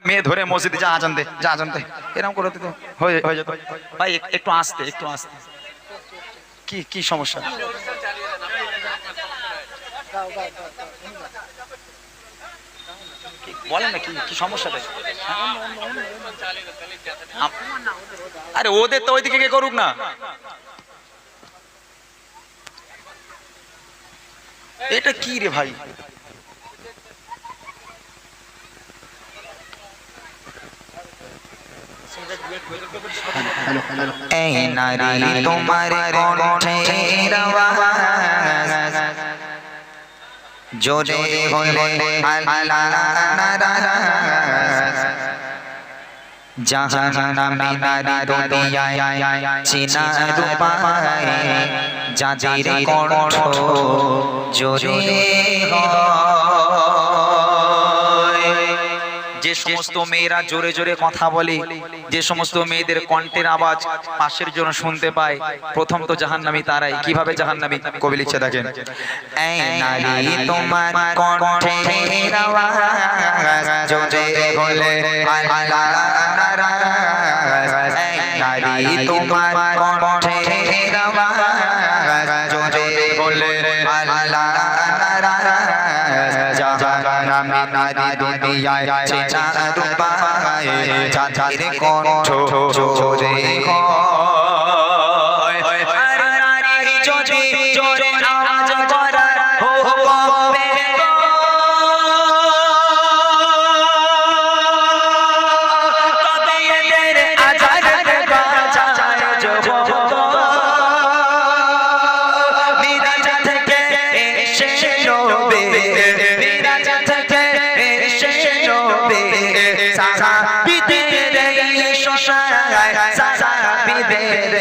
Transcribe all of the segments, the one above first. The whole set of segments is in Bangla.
মেয়ে ধরে মসজিদে যা আজান দে যা আজান দে এরকম করে তো হয়ে যেত। ভাই একটু আস্তে একটু আস্তে। কি কি সমস্যা? বলেন না কি কি সমস্যাটা? আরে ওদের তো ওইদিকে কে করুক না, এটা কি রে ভাই? এই নারী তোমার কণ্ঠের আওয়াজ জোরে হলে আল্লাহ নারাজ, জাহান্নামী নারী দুনিয়ায় চিনা রূপায় যাদের কণ্ঠ জোরে যে সমস্ত মেয়েরা জোরে জোরে কথা বলে, যে সমস্ত মেয়েদের কণ্ঠের আওয়াজ পাশের জন্য শুনতে পায়, প্রথম তো জাহান্নামী তারাই। কিভাবে জাহান্নামী? কবি লিখছে দেখেন, এই নারী তোমার কণ্ঠের আওয়াজ জোরে হলে আল্লাহ নারাজ, এই নারী তোমার কণ্ঠের আওয়াজ জোরে হলে আল্লাহ নারাজ, জাহান্নামী নারী দুনিয়ায় চিনা রূপায় যাদের কণ্ঠ জোরে হয়। আর নারী যদি জোরে আওয়াজ করার হবে তবে এদের আজানের বাজায় জগৎ মিরাজ থেকে এসে নবে, মিরাজ থেকে এসে নবে সাহাবীদের শোনায়, সাহাবীদের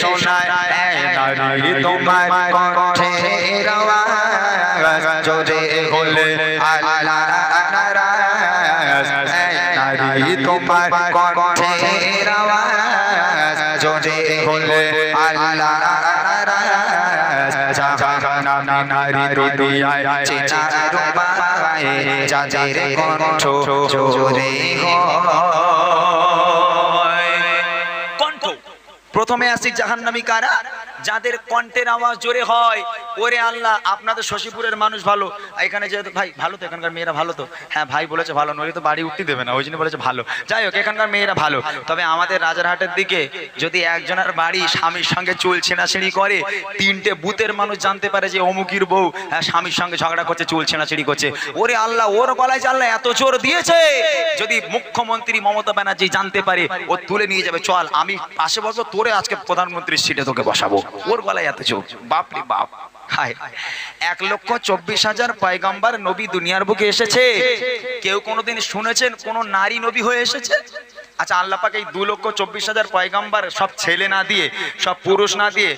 শোনায়, নারী তোমার কণ্ঠের আওয়াজ জোরে হলে আল্লাহ নারাজ, নারী তোমার কণ্ঠের আওয়াজ জোরে হলে আল্লাহ নারাজ, জাহান্নামী নারী দুনিয়ায় চিনা রূপায় যাদের কণ্ঠ জোরে হয়। কণ্ঠ প্রথমে আসি জাহান্নামী কারা? যাদের কণ্ঠের আওয়াজ জোরে হয়। ওরে আল্লাহ, আপনাদের শশীপুরের মানুষ ভালো, এখানে যেহেতু ভাই ভালো তো, এখানকার মেয়েরা ভালো তো, হ্যাঁ ভাই বলেছে ভালো, নইলে তো বাড়ি উঠতে দেবে না, ওই জন্য বলেছে ভালো। যাই হোক, এখানকার মেয়েরা ভালো। তবে আমাদের রাজারহাটের দিকে যদি একজনের বাড়ি স্বামীর সঙ্গে চুল ছেঁড়াছেঁড়ি করে, তিনটে বুথের মানুষ জানতে পারে যে অমুকির বউ হ্যাঁ স্বামীর সঙ্গে ঝগড়া করছে, চুল ছেঁড়াছেঁড়ি করছে। ওরে আল্লাহ, ওর গলায় যে আল্লাহ এত জোর দিয়েছে, যদি মুখ্যমন্ত্রী মমতা ব্যানার্জি জানতে পারে, ও তুলে নিয়ে যাবে, চল আমি পাশে বসবো, তোরে আজকে প্রধানমন্ত্রীর সিটে তোকে বসাবো। ওর গলায় এত জোর, বাপ রে বাপ। 1,24,000 পয়গম্বর নবী দুনিয়ার বুকে এসেছে। কেউ কোনোদিন শুনেছেন কোন নারী নবী হয়ে এসেছে? আচ্ছা, আল্লাহ পাক এই 2,24,000 পয়গম্বর সব ছেলে না দিয়ে, সব পুরুষ না দিয়ে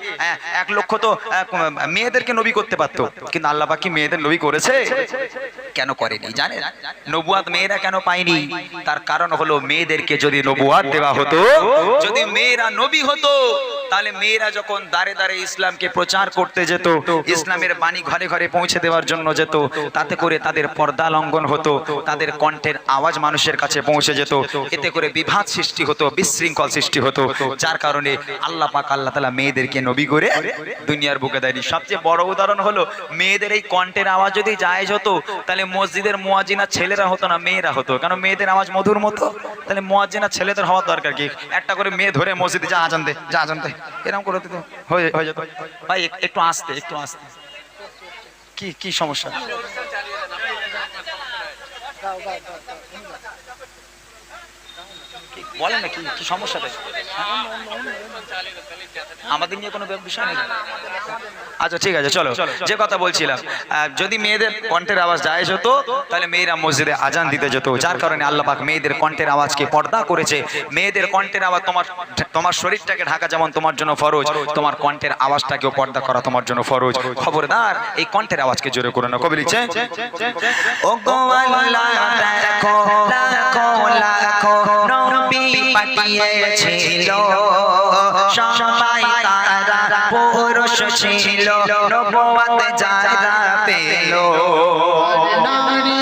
1 লক্ষ তো মেয়েদেরকে নবী করতে পারতো, কিন্তু আল্লাহ পাক কি মেয়েদের নবী করেছে? কেন করেনি জানেন? নবুয়াত মেয়েরা কেন পায়নি? তার কারণ হলো, মেয়েদেরকে যদি নবুয়াত দেওয়া হতো, যদি মেয়েরা নবী হতো, তাহলে মেয়েরা যখন দাঁড়ে দাঁড়ে ইসলামকে প্রচার করতে যেত, ইসলামের বাণী ঘরে ঘরে পৌঁছে দেওয়ার জন্য যেত, তাতে করে তাদের পর্দা লঙ্ঘন হতো, তাদের কণ্ঠের আওয়াজ মানুষের কাছে পৌঁছে যেত, এতে করে বিভাদ সৃষ্টি হতো, বিশৃঙ্খল সৃষ্টি হতো। যার কারণে আল্লাহ পাক আল্লাহ তাআলা মেয়েদেরকে নবী করে দুনিয়ার বুকে দেয়নি। সবচেয়ে বড় উদাহরণ হলো, মেয়েদের এই কণ্ঠের আওয়াজ যদি জায়েজ হতো, তাহলে মসজিদের মুয়াজ্জিনা ছেলেরা হতো না, মেয়েরা হতো। কারণ মেয়েদের আওয়াজ মধুর মতো, তাহলে মুয়াজ্জিনা ছেলেদের হওয়ার দরকার কি? একটা করে মেয়ে ধরে মসজিদে যা আজান দে যা আজান দে এরকম করে তো হয়ে যেত। ভাই একটু আস্তে একটু আস্তে। কি কি সমস্যা? বলেন না কি কি সমস্যাটা? আমাদের নিয়ে কোনো বিষয় নেই। আচ্ছা ঠিক আছে, চলো যে কথা বলছিলাম, যদি মেয়েদের কণ্ঠের আওয়াজ জায়েজ হতো, তাহলে মেয়েরা মসজিদে আজান দিতে যেত। যার কারণে আল্লাহ পাক মেয়েদের কণ্ঠের আওয়াজকে পর্দা করেছে। মেয়েদের কণ্ঠের আওয়াজ, তোমার শরীরটাকে ঢাকা যেমন তোমার জন্য ফরজ, তোমার কণ্ঠের আওয়াজটাকেও পর্দা করা তোমার জন্য ফরজ। খবরদার এই কণ্ঠের আওয়াজকে জোরে করো না। কবি লিখছে, ও গো আল্লাহ দেখো লাখো লাখো নবী পাঠিয়েছিল, সবাই তারা পুরুষ ছিল, নবুয়ত যারা পেল, নারী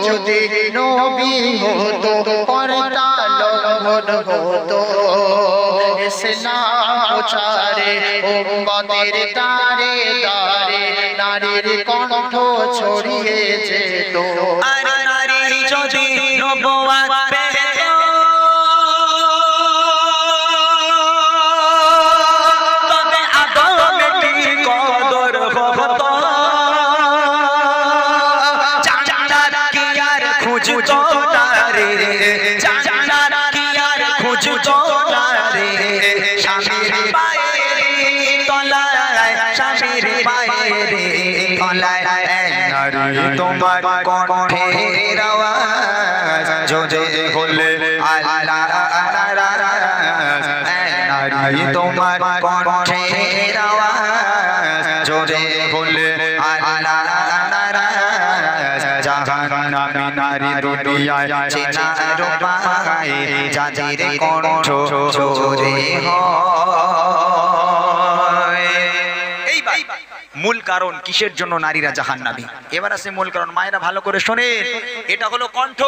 যদি নবী হতো পর্দা লঙ্ঘন হতো ইসলাম প্রচারে উম্মতের দারে দারে নারীর কণ্ঠ ছড়িয়ে যেত আর নারী যদি নবুয়ত পেত তবে আদমে কি কদর হতো জান্নাত কি আর খুঁজতো না রে জান্নাত কি আর খুঁজতো না রে স্বামীর পায়ের তলায় স্বামীর পায়ের তলায় নারী তোমার কণ্ঠের আওয়াজ যদি হলে আল্লাহ নারী তোমার কণ্ঠের আওয়াজ যদি হলে আল্লাহ জাহান্নামী নারী দুনিয়ায় চেনার উপায় যাদের কণ্ঠ জোরে হয়। এইবার মূল কারণ কিসের জন্য নারীরা জাহান্নামী, এবার আসে মূল কারণ। মায়েরা ভালো করে শোনেন, এটা হলো কণ্ঠ,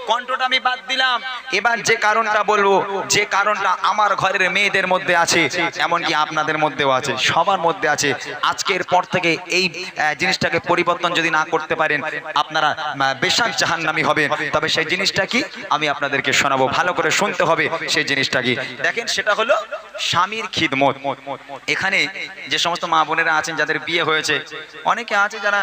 কণ্ঠটা আমি বাদ দিলাম। এবার যে কারণটা বলবো, যে কারণটা আমার ঘরের মেয়েদের মধ্যে আছে, এমনকি আপনাদের মধ্যেও আছে, সবার মধ্যে আছে। আজকের পর থেকে এই জিনিসটাকে পরিবর্তন যদি না করতে পারেন, আপনারা বেশাক জাহান্নামী হবেন। তবে সেই জিনিসটা কি আমি আপনাদেরকে শোনাবো, ভালো করে শুনতে হবে। সেই জিনিসটা কি দেখেন, সেটা হলো স্বামীর খিদমত। এখানে যে সমস্ত মা বোনেরা আছেন যাদের বিয়ে হয়েছে, অনেকে আছে যারা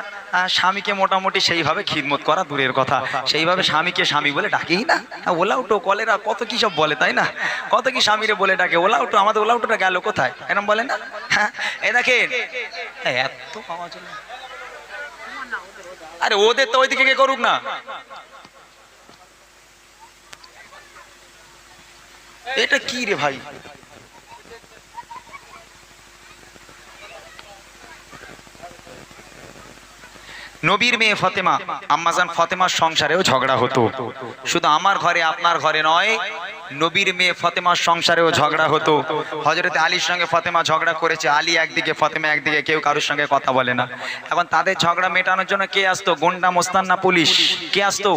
স্বামীকে মোটামুটি সেইভাবে খিদমত করা দূরের কথা, সেইভাবে স্বামীকে স্বামী বলে ডাকেই না। ওলা উঠো কলেরা কত কি সব বলে, তাই না? কত কি স্বামীরে বলে ডাকে, ওলা উঠো। আমাদের ওলা উঠোটা গেল কোথায়, এরকম বলে না? হ্যাঁ, এ দেখেন এত পাওয়া চলে। আরে ওদের তো ওইদিকে কে করুক না, এটা কি রে ভাই? নবীর মেয়ে ফাতেমা, আম্মাজান ফাতেমার সংসারেও ঝগড়া হতো। শুধু আমার ঘরে আপনার ঘরে নয়, নবীর মেয়ে ফাতেমার সংসারেও ঝগড়া হতো। হযরতে আলীর সঙ্গে ফাতেমা ঝগড়া করেছে, আলী একদিকে ফাতেমা একদিকে, কেউ কারোর সঙ্গে কথা বলে না। এখন তাদের ঝগড়া মেটানোর জন্য কে আসতো? গুন্ডা মোস্তান না পুলিশ? কে আসতো?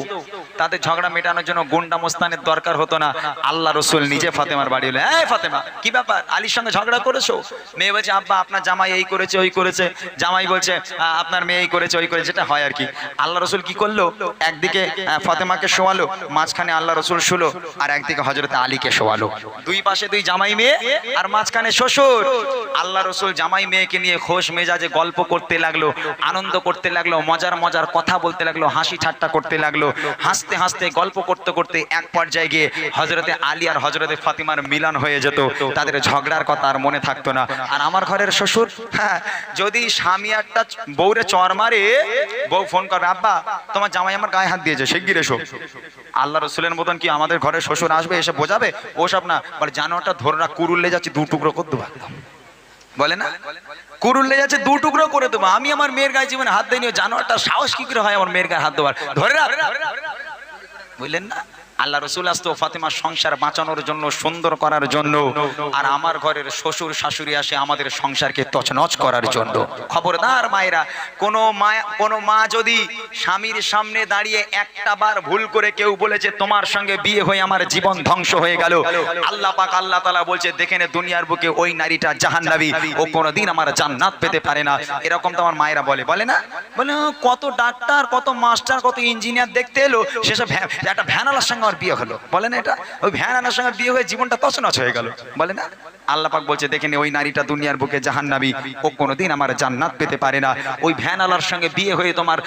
তাদের ঝগড়া মেটানোর জন্য গুন্ডা মোস্তানের দরকার হতো না, আল্লাহ রসুল নিজে ফাতেমার বাড়ি হলো। এই ফাতেমা, কি ব্যাপার, আলীর সঙ্গে ঝগড়া করেছো? মেয়ে বলছে আব্বা আপনার জামাই এই করেছে ওই করেছে। জামাই বলছে আপনার মেয়ে এই করেছে ওই করেছে, যেটা হয় আর কি। আল্লাহ রসুল কি করলো? একদিকে ফাতেমাকে শোয়ালো, মাঝখানে আল্লাহ রসুল শুলো, আর একদিকে হযরতে আলীকে শোয়ালো। দুই পাশে দুই জামাই মেয়ে, আর মাঝখানে শ্বশুর। আল্লাহ রসুল জামাই মেয়েকে নিয়ে খোশ মেজাজে গল্প করতে লাগলো, আনন্দ করতে লাগলো, মজার মজার কথা বলতে লাগলো, হাসি ঠাট্টা করতে লাগলো। হাসতে হাসতে গল্প করতে করতে এক পর্যায়ে গিয়ে হযরতে আলী আর হযরতে ফাতিমার মিলন হয়ে যেত। তাদের ঝগড়ার কথা আর মনে থাকতো না। আর আমার ঘরের শ্বশুর, হ্যাঁ, যদি স্বামী একটা বউরে চর মারে, বউ ফোন করবে আব্বা তোমার জামাই আমার গায়ে হাত দিয়েছে, শিগগির এসো। আল্লাহ রসুলের মতন কি আমাদের ঘরের শ্বশুর আসবে এসে বোঝাবে? ও সব না, বলে জানোয়ারটা ধরে রাখ, কুরুল্লে যাচ্ছে, দু টুকরো করে দেবো। বলে না, কুরুল্লে যাচ্ছে, দু টুকরো করে দেবো। আমি আমার মেয়ের গায়ে জীবনে হাত দিইনি, জানোয়ারটা সাহস কি করে হয় আমার মেয়ের গায়ে হাত দেওয়ার? ধরে রাখ, বুঝলেন না? আল্লাহ রসুল আসতো ফাতেমার সংসার বাঁচানোর জন্য, সুন্দর করার জন্য। আর আমার ঘরের শ্বশুর শাশুড়ি আসে আমাদের সংসারকে তছনছ করার জন্য। খবরদার মায়েরা, কোনো মা যদি স্বামীর সামনে দাঁড়িয়ে একটা বার ভুল করে কেউ বলেছে তোমার সঙ্গে বিয়ে হয়ে আমার জীবন ধ্বংস হয়ে গেল, আল্লাহ পাক আল্লাহ তাআলা বলছে দেখে নে দুনিয়ার বুকে ওই নারীটা জাহান্নামী, ও কোনোদিন আমার জান্নাত পেতে পারে না। এরকম তো আমার মায়েরা বলে, বলে না? বলে কত ডাক্তার, কত মাস্টার, কত ইঞ্জিনিয়ার দেখতে এলো, সেসব একটা ভ্যানালার সঙ্গে বিয়ে হলো, বলে না? এটা ওই ভ্যান আনার সঙ্গে বিয়ে হয়ে জীবনটা তছনছ হয়ে গেল, বলে না? আল্লাহ পাক বলছে দেখেন ওই নারীটা দুনিয়ার বুকে জাহান্নামী, ও কোনোদিন আমার জান্নাত পেতে পারে না। ওই ভ্যান আলার সঙ্গে বিয়ে হয়ে তোমার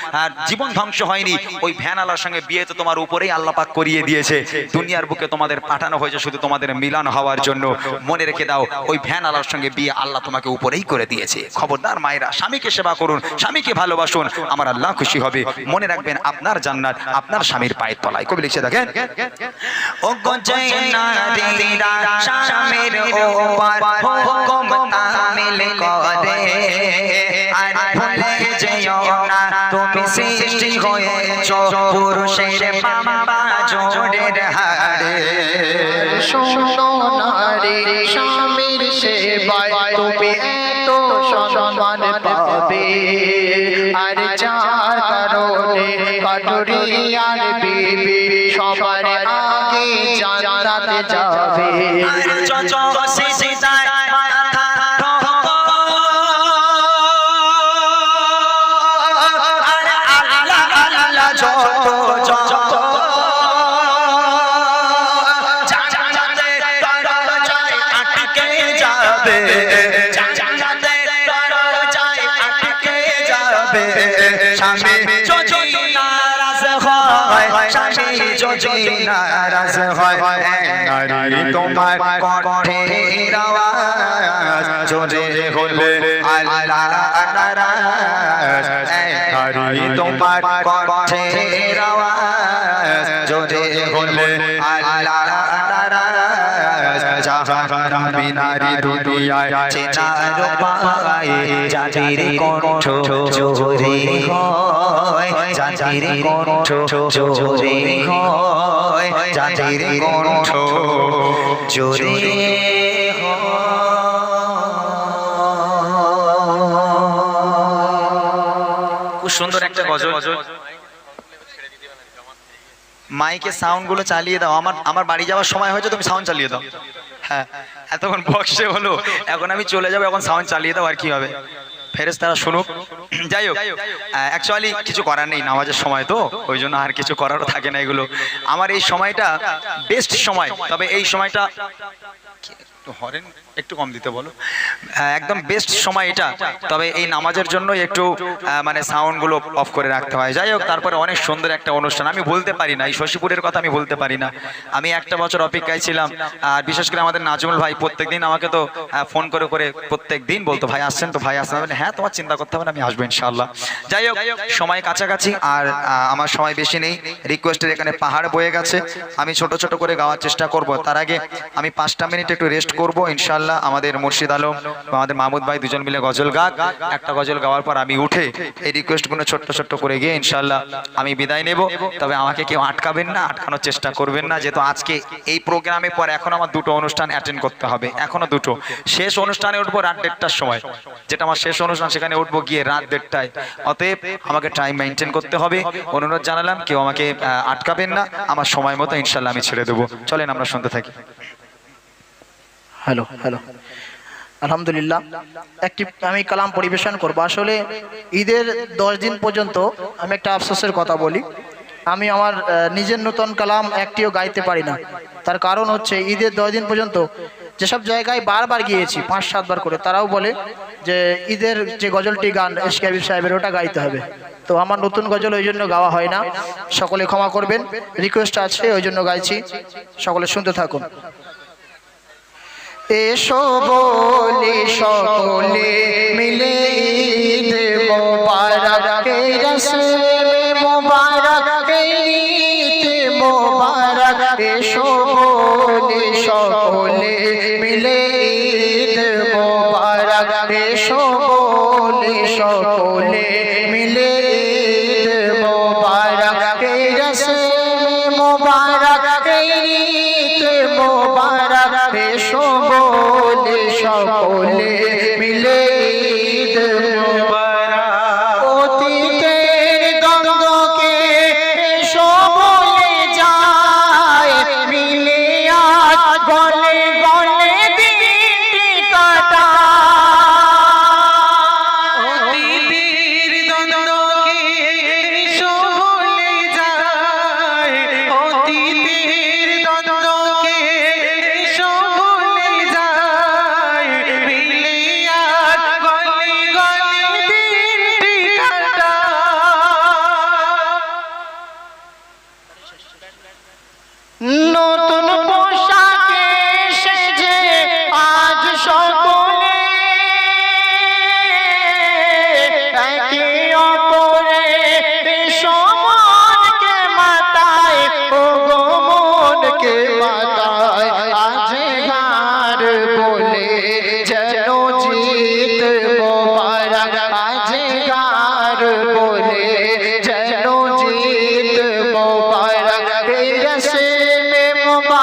জীবন ধ্বংস হয়নি, ওই ভ্যান আলার সঙ্গে বিয়ে তো তোমার উপরেই আল্লাহ পাক করিয়ে দিয়েছে। দুনিয়ার বুকে তোমাদের পাঠানো হয়েছে শুধু তোমাদের মিলন হওয়ার জন্য। মনে রেখে দাও, ওই ভ্যান আলার সঙ্গে বিয়ে আল্লাহ তোমাকে উপরেই করে দিয়েছে। খবরদার মায়েরা, স্বামীকে সেবা করুন, স্বামীকে ভালোবাসুন, আমার আল্লাহ খুশি হবে। মনে রাখবেন আপনার জান্নাত আপনার স্বামীর পায়ের তলায়। কবি লিখছে দেখেন, ও গো জয় নারীরা স্বামীর ওপর হুকুম তামিল করে, আর ভুলে যেও না তুমি সৃষ্টি হয়েছো পুরুষের বাবা জোড়ের হাড়ে। শোনো নারী স্বামীর সেবায় তুমি এত সম্মান পাবে, আর যার কারণে পাটুরিয়ার বিবি সবার আগে জান্নাতে যাবে নারাজ হয় নারী তোমার কণ্ঠের আওয়াজ জোরে হলে আল্লাহ নারাজ নারী তোমার কণ্ঠের আওয়াজ জোরে হলে আল্লাহ নারাজ জাহান বিনারী দুনিয়ায় চেনার পায় যাদের কণ্ঠ জোরে হয় যাদের কণ্ঠ জোরে হয় যাদের কণ্ঠ জোরে খুব সুন্দর একটা গজল মাইকে সাউন্ড গুলো চালিয়ে দাও আমার বাড়ি যাওয়ার সময় হয়েছে তুমি সাউন্ড চালিয়ে দাও হ্যাঁ এতক্ষণ বক্সে হলো এখন আমি চলে যাবো এখন সাউন্ড চালিয়ে দাও আর কি হবে ফেরেশতারা শুনুক যাই হোক অ্যাকচুয়ালি কিছু করার নেই নামাজের সময় তো ওই জন্য আর কিছু করারও থাকে না এগুলো আমার এই সময়টা বেস্ট সময় তবে এই সময়টা হরেন একটু কম দিতে বলো একদম বেস্ট সময় এটা তবে এই নামাজের জন্য একটু মানে সাউন্ড গুলো অফ করে রাখতে হয় যাই হোক তারপরে অনেক সুন্দর একটা অনুষ্ঠান আমি বলতে পারি না এই শশীপুরের কথা আমি বলতে পারি না আমি একটা বছর অপেক্ষায় ছিলাম আর বিশেষ করে আমাদের নাজমুল ভাই প্রত্যেকদিন আমাকে তো ফোন করে করে প্রত্যেকদিন বলতো ভাই আসছেন তো ভাই আসছেন হ্যাঁ তোমার চিন্তা করতে হবে না আমি আসবো ইনশাআল্লাহ যাই হোক সময় কাছাকাছি আর আমার সময় বেশি নেই রিকোয়েস্টের এখানে পাহাড় বয়ে গেছে আমি ছোট ছোট করে গাওয়ার চেষ্টা করব তার আগে আমি 5টা মিনিট একটু রেস্ট করব ইনশাআল্লাহ আমাদের মুর্শিদ আলম আমাদের মাহমুদ ভাই দুজন মিলে গজল গাক একটা গজল গাওয়ার পর আমি উঠে এই রিকোয়েস্ট গুলো ছোট্ট ছোট্ট করে গিয়ে ইনশাআল্লাহ আমি বিদায় নেব তবে আমাকে কেউ আটকাবেন না আটকানোর চেষ্টা করবেন না যেহেতু আজকে এই প্রোগ্রামে পর এখন আমার দুটো অনুষ্ঠান অ্যাটেন্ড করতে হবে এখনো দুটো শেষ অনুষ্ঠানে উঠবো রাত 1:30টার সময় যেটা আমার শেষ অনুষ্ঠান সেখানে উঠবো গিয়ে রাত 1:30টায় অতএব আমাকে টাইম মেনটেন করতে হবে অনুরোধ জানালাম কেউ আমাকে আটকাবেন না আমার সময় মতো ইনশাআল্লাহ আমি ছেড়ে দেবো চলেন আমরা শুনতে থাকি হ্যালো হ্যালো আলহামদুলিল্লাহ একটি আমি কালাম পরিবেশন করব আসলে ঈদের 10 দিন পর্যন্ত আমি একটা আফসোসের কথা বলি আমি আমার নিজের নতুন কালাম একটিও গাইতে পারি না তার কারণ হচ্ছে ঈদের 10 দিন পর্যন্ত যেসব জায়গায় বারবার গিয়েছি 5-7 বার করে তারাও বলে যে ঈদের যে গজলটি গান এশকে হাবিব সাহেবের ওটা গাইতে হবে তো আমার নতুন গজল ওই জন্য গাওয়া হয় না সকলে ক্ষমা করবেন রিকোয়েস্ট আছে ওই জন্য গাইছি সকলে শুনতে থাকুন এসো বলি সকলে মিলে ঈদ মোবারক রসুল মোবারক ঈদ মোবারক এসো বলি সকলে মিলে ঈদ মোবারক এসো বলি সকলে মিলে ঈদ মোবারক রসুল মোবারক ঈদ মোবারক এসো বলে সকলে মিলে ঈদ মোবারক অতীতের দ্বন্দ্বকে এসো বলে যায় মিলে আজ গলে গলে দিনটি কাটায় অতীতের দ্বন্দ্বকে এসো বলে যায় অতীতের দ্বন্দ্বকে এসো বলে যায় মিলে আজ গলে গলে দিনটি কাটায় নতুন পোশাকে সেজে আজ সকলে একে অপরে মনকে মাতায় ও গো মনকে মাতায় আজ গার বলে যেন জিত মোবারক আজ গার বলে যেন জিত মোবারক রসে মোবারক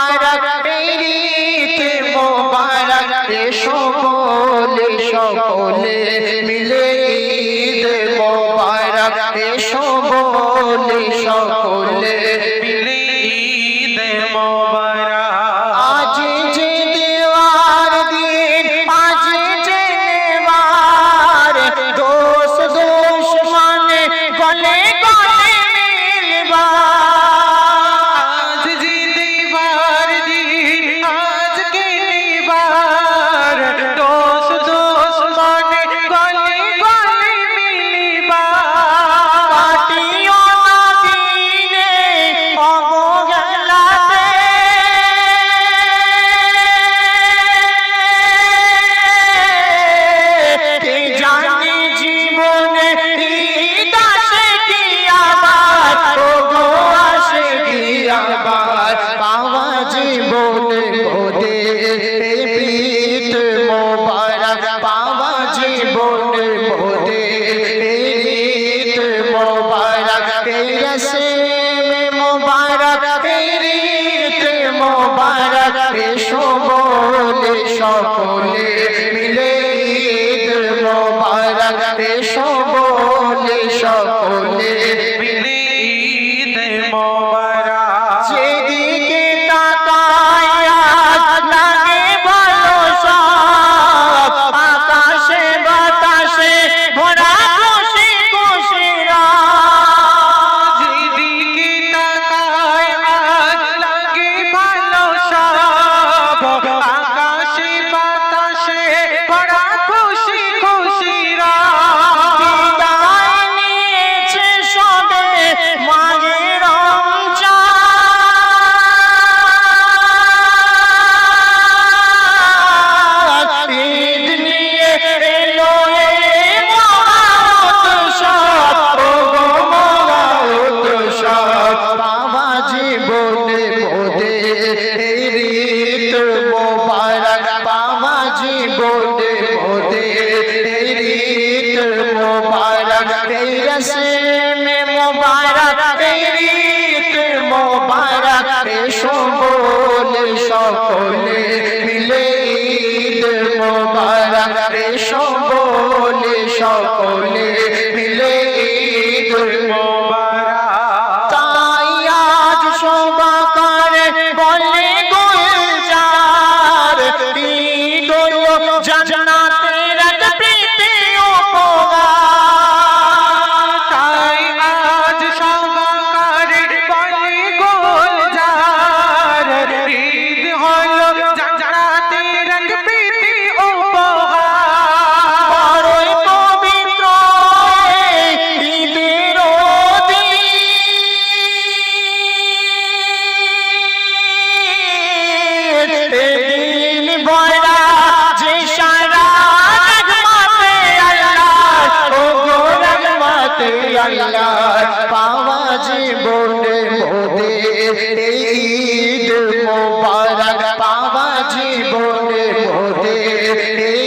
জীবনে মোদের প্রীত মোবারক পাওয়া জীবনে মোদের প্রীত মোবারক এই রসমে মোবারক এই রীত মোবারক এসো বলে সকলে মিলে ঈদ মোবারক এসো বলে সকলে মিলে ঈদ মোবারক। যেদিকে তাকায় লাগে ভালো সব, আকাশে বাতাসে ভরা খুশি খুশি রাত। যেদিকে তাকায় আজ লাগে ভালো সব, আকাশে বাতাসে ভরা খুশি খুশি রাত। বিদায় নিয়েছে সবে মাঝে রমজান, ঈদ নিয়ে এলো এই মহোৎসব, ও গো মহোৎসব। বাবা জীবনে মোদের এই রীত মোবারক, বাবা জীবনে মোদের এই রীত মোবারক এই রসমে মোবারক এই রীত মোবারক এসো বলে সকলে মিলে ঈদ মোবারক এসো বলে সকলে মিলে ঈদ মোবারক। তাই আজ সবাকারে বলে গুলজার, ঈদ হলো জান্নাতের এক প্রীতি উপহার। তাই আজ সবাকারে বলে গুলজার, ঈদ হলো জান্নাতের এক প্রীতি উপহার। বড়ই পবিত্র এই ঈদের দিন, এদিন ভরা যে সারা রহমতে আল্লাহ, ও গো রহমতে আল্লাহ। পাওয়া জীবনে মোদের এই ঈদ মোবারক, পাওয়া জীবনে মোদের এই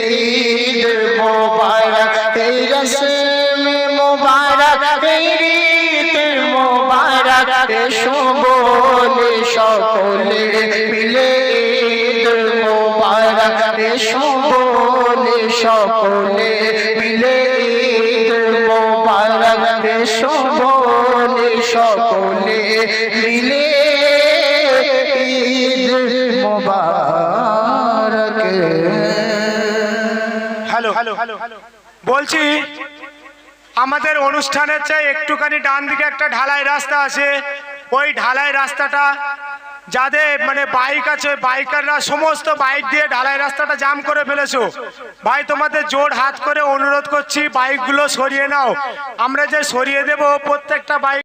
ঈদ মোবারক এই রসমে মোবারক এই রীত মোবারক এসো বলে সকলে মিলে ঈদ মোবারক এসো বলে সকলে মিলে ঈদ মোবারক এসো বলে সকলে মিলে ঈদ মোবারক। হ্যালো বলছি, আমাদের অনুষ্ঠানের চাই একটুখানি ডান দিকে একটা ঢালাই রাস্তা আছে, ওই ঢালাই রাস্তাটা যাদের মানে বাইক আছে বাইকাররা সমস্ত বাইক দিয়ে ঢালাই রাস্তাটা জাম করে ফেলেছো। ভাই তোমাদের জোর হাত করে অনুরোধ করছি বাইকগুলো সরিয়ে নাও, আমরা যে সরিয়ে দেব প্রত্যেকটা বাইক